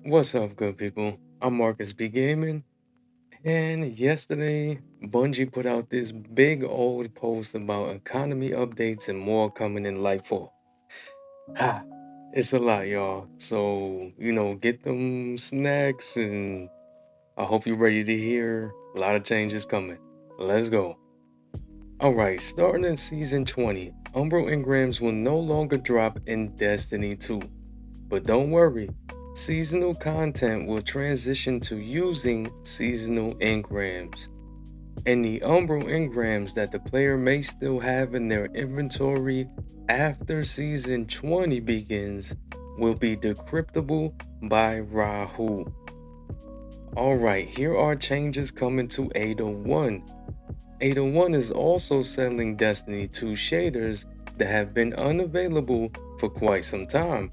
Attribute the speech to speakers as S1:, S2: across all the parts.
S1: What's up, good people? I'm Marcusbgaming, and yesterday Bungie put out this big old post about economy updates and more coming in Lightfall. It's a lot, y'all. So, get them snacks, and I hope you're ready to hear a lot of changes coming. Let's go. Alright, starting in Season 20, Umbral Engrams will no longer drop in Destiny 2. But don't worry, seasonal content will transition to using seasonal engrams. And the umbral engrams that the player may still have in their inventory after Season 20 begins will be decryptable by Rahu. Alright, here are changes coming to 801. 801 is also selling Destiny 2 shaders that have been unavailable for quite some time.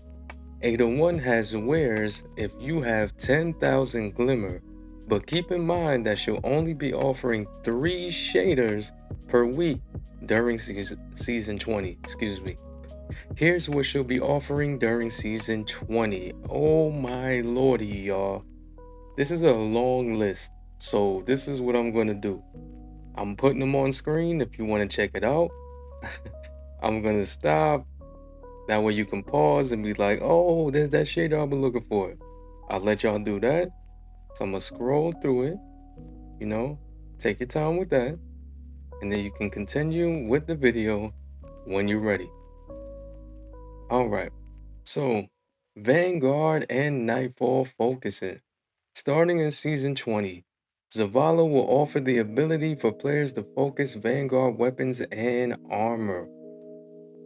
S1: 801 has wares if you have 10,000 glimmer, but keep in mind that she'll only be offering 3 shaders per week during season 20. Here's what she'll be offering during season 20. Oh my lordy, y'all. This is a long list, so this is what I'm going to do. I'm putting them on screen if you want to check it out. I'm going to stop. That way you can pause and be like, oh, there's that shader I've been looking for. I'll let y'all do that. So I'm going to scroll through it, take your time with that. And then you can continue with the video when you're ready. All right. So Vanguard and Nightfall focusing. Starting in Season 20, Zavala will offer the ability for players to focus Vanguard weapons and armor.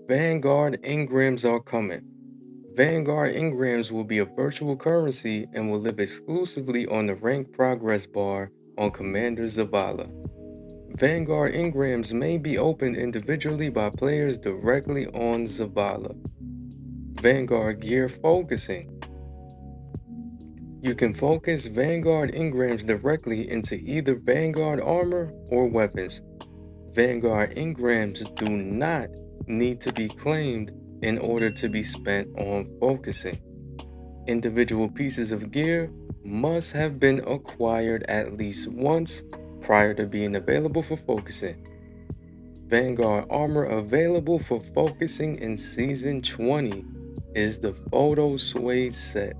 S1: Vanguard engrams are coming. Vanguard engrams will be a virtual currency and will live exclusively on the rank progress bar on Commander Zavala. Vanguard engrams may be opened individually by players directly on Zavala. Vanguard gear focusing. You can focus Vanguard engrams directly into either Vanguard armor or weapons. Vanguard engrams do not need to be claimed in order to be spent on focusing. Individual pieces of gear must have been acquired at least once prior to being available for focusing. Vanguard armor available for focusing in Season 20 is the Photo Suede set.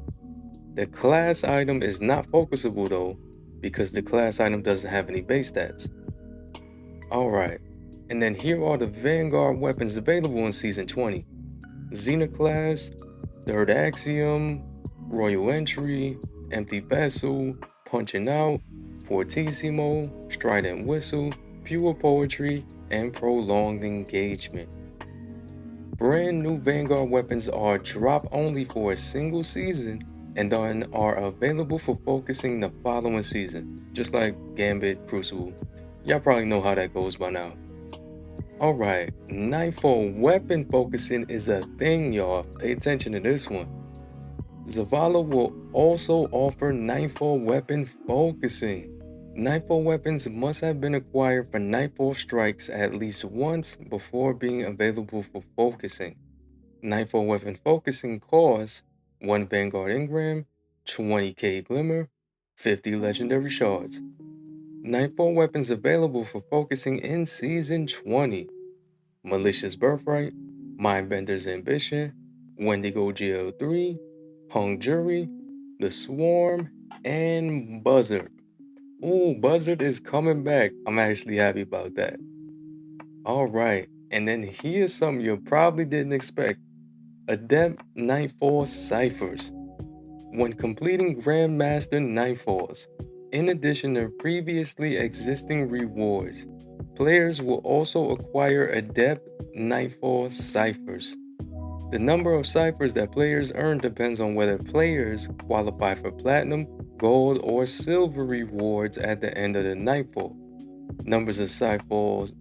S1: The class item is not focusable though, because the class item doesn't have any base stats. Alright, and then here are the Vanguard weapons available in Season 20. Xena class, Third Axiom, Royal Entry, Empty Vessel, Punching Out, Fortissimo, Strident Whistle, Pure Poetry, and Prolonged Engagement. Brand new Vanguard weapons are drop only for a single season and then are available for focusing the following season, just like Gambit, Crucible. Y'all probably know how that goes by now. Alright, Nightfall weapon focusing is a thing, y'all. Pay attention to this one. Zavala will also offer Nightfall weapon focusing. Nightfall weapons must have been acquired for Nightfall strikes at least once before being available for focusing. Nightfall weapon focusing costs 1 Vanguard engram, 20k glimmer, 50 legendary shards. Nightfall weapons available for focusing in Season 20. Malicious Birthright, Mindbender's Ambition, Wendigo GL3, Hung Jury, The Swarm, and Buzzard. Ooh, Buzzard is coming back. I'm actually happy about that. Alright, and then here's something you probably didn't expect. Adept Nightfall Ciphers. When completing Grandmaster Nightfalls, in addition to previously existing rewards, players will also acquire Adept Nightfall Ciphers. The number of ciphers that players earn depends on whether players qualify for platinum, gold, or silver rewards at the end of the Nightfall. Numbers of ciphers,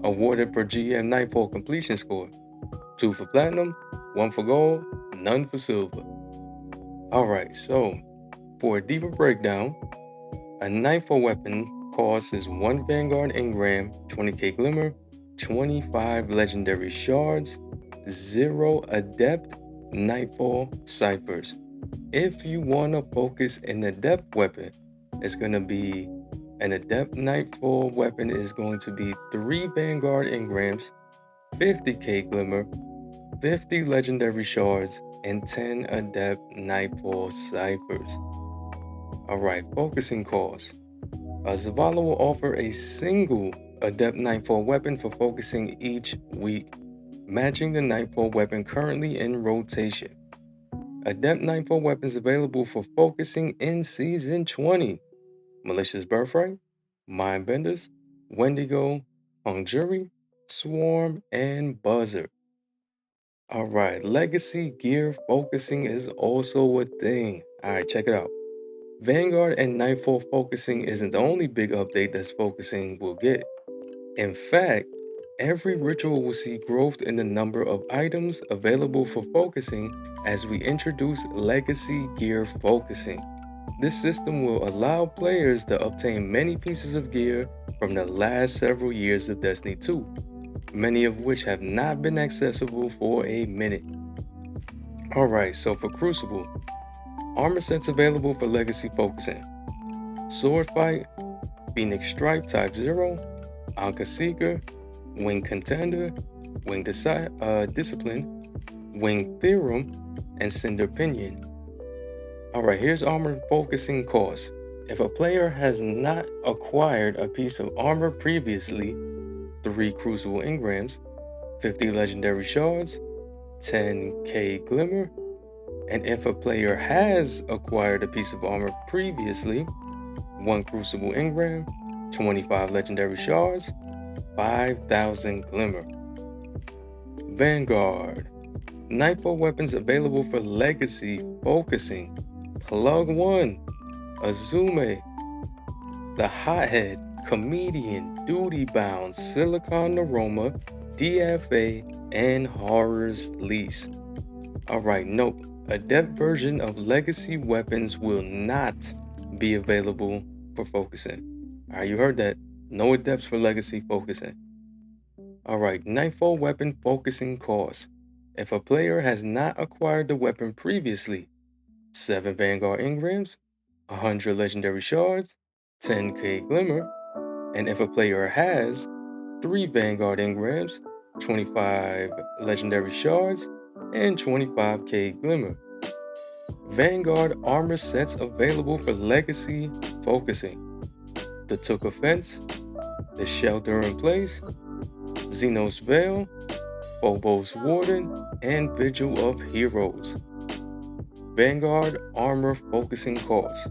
S1: awarded per GM Nightfall completion score. 2 for platinum, 1 for gold, none for silver. Alright, so for a deeper breakdown, a Nightfall weapon cost is 1 Vanguard engram, 20k glimmer, 25 legendary shards, 0 adept, Nightfall ciphers. If you want to focus an adept weapon, it's going to be an adept Nightfall weapon is going to be 3 Vanguard engrams, 50k glimmer, 50 legendary shards, and 10 adept Nightfall ciphers. Alright, focusing cost. Zavala will offer a single adept Nightfall weapon for focusing each week, matching the Nightfall weapon currently in rotation. Adept Nightfall weapons available for focusing in Season 20. Malicious Birthright, Mindbenders, Wendigo, Conjury, Swarm, and Buzzer. Alright, Legacy gear focusing is also a thing. Alright, check it out. Vanguard and Nightfall focusing isn't the only big update that's focusing will get. In fact, every ritual will see growth in the number of items available for focusing as we introduce Legacy gear focusing. This system will allow players to obtain many pieces of gear from the last several years of Destiny 2, many of which have not been accessible for a minute. Alright, so for Crucible, armor sets available for Legacy focusing. Sword Fight, Phoenix Stripe Type 0, Anka Seeker, Wing Contender, Wing Discipline, Wing Theorem, and Cinder Pinion. Alright, here's armor focusing cost. If a player has not acquired a piece of armor previously, 3 Crucible engrams, 50 legendary shards, 10k glimmer, and if a player has acquired a piece of armor previously, 1 Crucible engram, 25 legendary shards, 5,000 glimmer. Vanguard. Nightfall weapons available for Legacy focusing. Plug 1, Azume, the Hothead, Comedian, Duty Bound, Silicon Aroma, DFA, and Horror's Lease. Alright, note, adept version of Legacy weapons will not be available for focusing. Alright, you heard that. No adepts for Legacy focusing. Alright, Nightfall weapon focusing cost. If a player has not acquired the weapon previously, 7 Vanguard engrams, 100 legendary shards, 10k glimmer, and if a player has 3 Vanguard engrams, 25 legendary shards, and 25k glimmer. Vanguard armor sets available for Legacy focusing. The Took Offense, the Shelter in Place, Xenos Veil, Phobos Warden, and Vigil of Heroes. Vanguard armor focusing cost.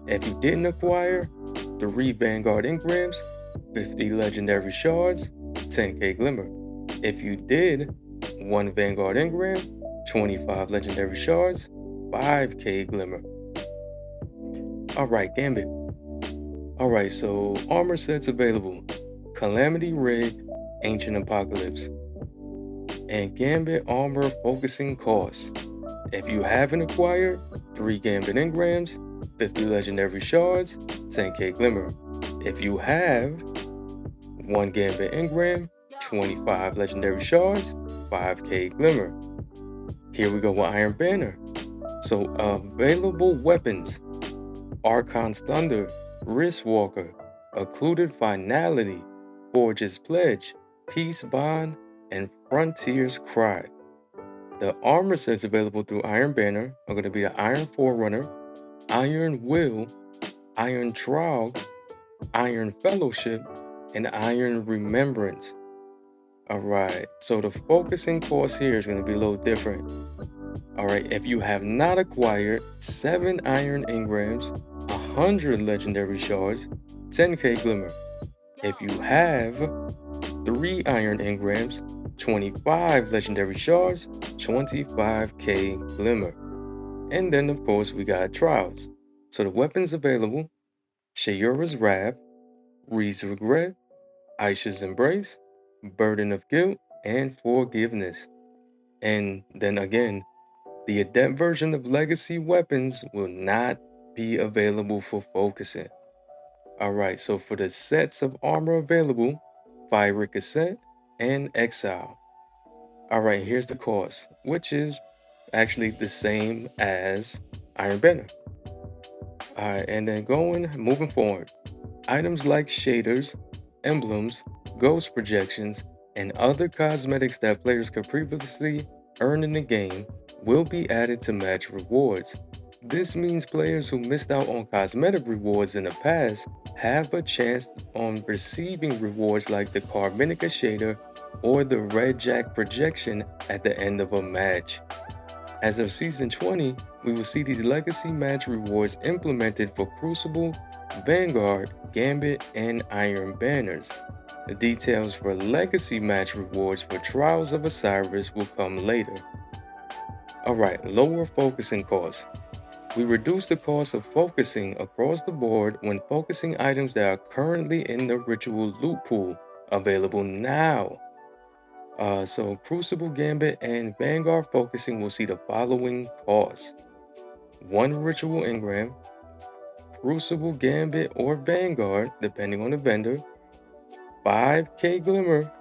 S1: If you didn't acquire 3 Vanguard engrams, 50 legendary shards, 10k glimmer. If you did, 1 Vanguard engram, 25 legendary shards, 5k glimmer. Alright, Gambit. Alright, so armor sets available. Calamity Rig, Ancient Apocalypse. And Gambit armor focusing cost. If you haven't acquired 3 Gambit engrams, 50 legendary shards, 10k glimmer. If you have 1 Gambit engram, 25 legendary shards, 5k glimmer. Here we go with Iron Banner. So available weapons: Archon's Thunder, Wristwalker, Occluded Finality, Forge's Pledge, Peace Bond, and Frontier's Cry. The armor sets available through Iron Banner are going to be the Iron Forerunner, Iron Will, Iron Trog, Iron Fellowship, and Iron Remembrance. Alright, so the focusing course here is going to be a little different. Alright, if you have not acquired 7 Iron Engrams, 100 Legendary Shards, 10k Glimmer. If you have 3 Iron Engrams, 25 Legendary Shards, 25k Glimmer. And then of course we got Trials. So the weapons available: Shayura's Wrath, Reed's Regret, Aisha's Embrace, Burden of Guilt, and Forgiveness. And then again, the adept version of Legacy weapons will not be available for focusing. Alright, so for the sets of armor available, Fire Cassette and Exile. Alright, here's the cost, which is actually the same as Iron Banner. Alright, and then moving forward, items like shaders, emblems, ghost projections, and other cosmetics that players could previously earn in the game will be added to match rewards. This means players who missed out on cosmetic rewards in the past have a chance on receiving rewards like the Carminica shader or the Red Jack projection at the end of a match. As of Season 20, we will see these legacy match rewards implemented for Crucible, Vanguard, Gambit, and Iron Banners. The details for legacy match rewards for Trials of Osiris will come later. Alright, lower focusing costs. We reduce the cost of focusing across the board when focusing items that are currently in the ritual loot pool, available now. So Crucible, Gambit, and Vanguard focusing will see the following costs. 1 ritual engram, Crucible, Gambit, or Vanguard, depending on the vendor, 5k Glimmer,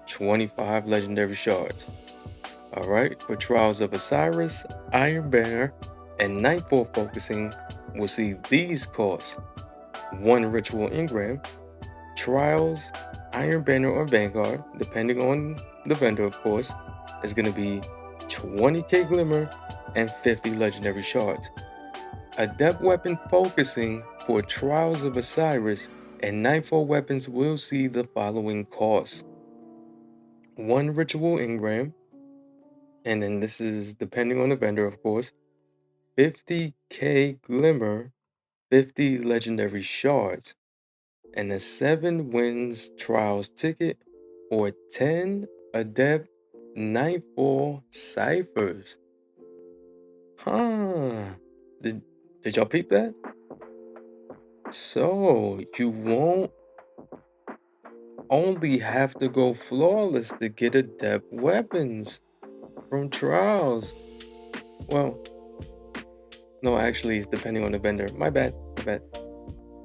S1: 25 legendary shards. Alright, for Trials of Osiris, Iron Banner, and Nightfall focusing will see these costs. 1 ritual engram, Trials, Iron Banner, or Vanguard, depending on the vendor, of course, is going to be 20k Glimmer and 50 legendary shards. Adept weapon focusing for Trials of Osiris and Nightfall weapons will see the following costs. 1 ritual engram, and then this is depending on the vendor, of course, 50k Glimmer, 50 legendary shards, and a 7 wins Trials ticket, or 10 Adept Nightfall ciphers. Did y'all peep that? So you won't only have to go flawless to get adept weapons from Trials. Well, no, actually, it's depending on the vendor. My bad.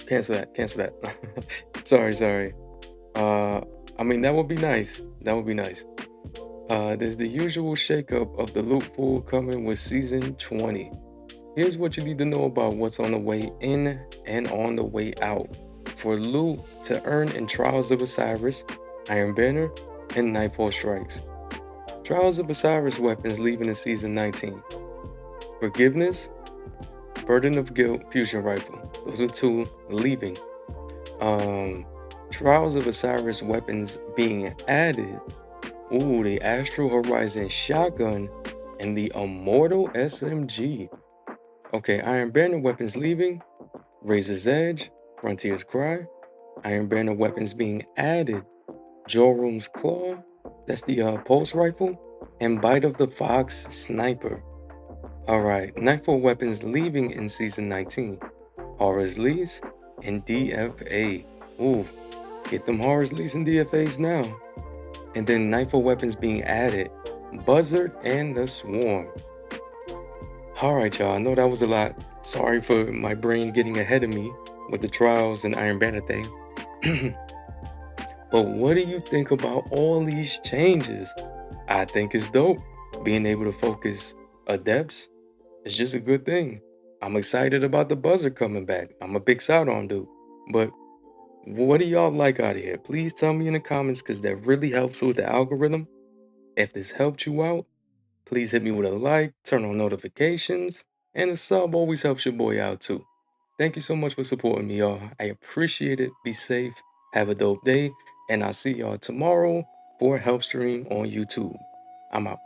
S1: Cancel that. Sorry. I mean, that would be nice. There's the usual shakeup of the loot pool coming with Season 20. Here's what you need to know about what's on the way in and on the way out. For loot to earn in Trials of Osiris, Iron Banner, and Nightfall Strikes. Trials of Osiris weapons leaving in Season 19. Forgiveness, Burden of Guilt Fusion Rifle. Those are 2 leaving. Trials of Osiris weapons being added. Ooh, the Astral Horizon Shotgun and the Immortal SMG. Okay, Iron Banner weapons leaving. Razor's Edge, Frontier's Cry. Iron Banner weapons being added. Jorum's Claw, that's the pulse rifle. And Bite of the Fox Sniper. Alright, Nightfall weapons leaving in Season 19. Horror's Lease and DFA. Ooh, get them Horror's Lease and DFAs now. And then Nightfall weapons being added. Buzzard and the Swarm. Alright y'all, I know that was a lot. Sorry for my brain getting ahead of me with the Trials and Iron Banner thing. But what do you think about all these changes? I think it's dope. Being able to focus adepts is just a good thing. I'm excited about the Buzzard coming back. I'm a big Sauron dude. But what do y'all like out of here? Please tell me in the comments, because that really helps with the algorithm. If this helped you out, please hit me with a like, turn on notifications, and a sub always helps your boy out too. Thank you so much for supporting me, y'all. I appreciate it. Be safe. Have a dope day. And I'll see y'all tomorrow for a help stream on YouTube. I'm out.